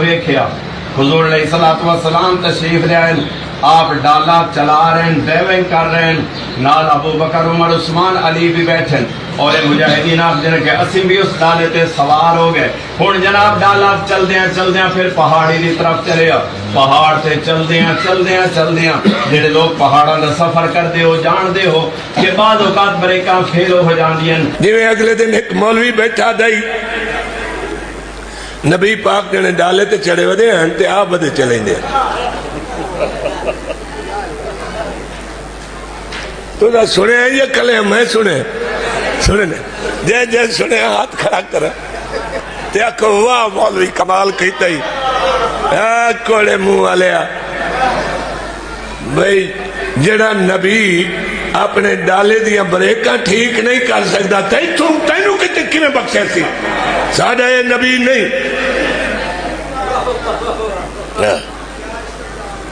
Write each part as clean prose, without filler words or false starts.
ویکھیا حضور علیہ الصلوۃ والسلام تشریف لے آئے، آپ ڈالا چلا رہے ہیں، ڈرائیونگ کر رہے ہیں، نال ابو بکر عمر عثمان علی بھی بیٹھے اور مجاہدین آپ جن کے اسی بھی اس ڈالے تے سوار ہو گئے۔ ہن جناب ڈالا چلدیاں پھر پہاڑی دی طرف چلے پہاڑ تے چلدیاں جڑے لوگ پہاڑاں دا سفر کردے ہو جاندے ہو کہ بعض اوقات بریکاں فیل ہو جاندیاں۔ جویں اگلے دن ایک مولوی بیٹھا دئی نبی پاک نے ڈالے تے چڑھے ودے ہیں تے آپ ودے چلیں دے تو نہ سنے ہیں یہ کلے میں سنے جے سنے ہاتھ کھڑا کر تے اکھو واہ مولوی کمال کیتا ہی کوڑے منہ والیا بھئی جڑا نبی اپنے ڈالے دیا بریکاں ٹھیک نہیں کر سکتا تینوں کتے کیویں بخشے سی ساڈا یہ نبی نہیں۔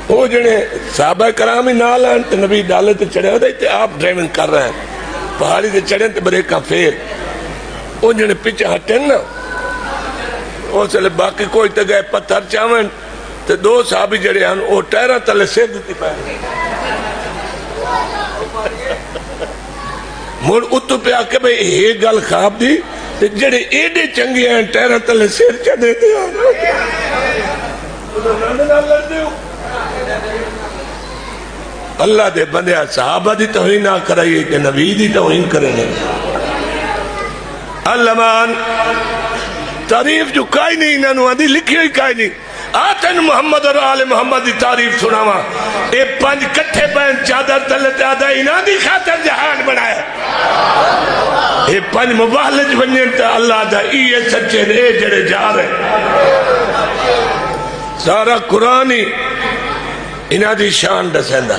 وہ جڑے صحابہ کرام ہی نال ہیں تے نبی ڈالے تے چڑھے ہوتے تے آپ ڈرائیونگ کر رہے ہیں پہاڑی تے چڑھے تے بریکاں پھیر وہ جڑے پیچھے ہٹیں نا وہ چلے باقی کوئی تے گئے پتھر چاہیں تے دو صحابی جڑے ہیں وہ ٹائرہ تلے سے دیتی پائے مڑ اتو پہ آکے بھئی یہ گل خواب دی جڑے ایڈے چنگی ہیں ٹائرہ تلے سیر چا دیتے ہیں اللہ دے بندے صحابہ دی توہین نہ کرائیے کہ نبی دی توہین کریں گے۔ علمان تعریف جو کائی نہیں انہوں نے لکھی ہوئی کائی نہیں آتن محمد اور آل محمد دی تعریف سناوا اے پنج کٹھے پہن چادر تلتے آدھا انہاں دی خاطر جہان بنایا اے پنج مبالج بنین تا اللہ دا ایے سچے اے جڑے جا رہے سارا قرآن ہی انہاں دی شان دسندہ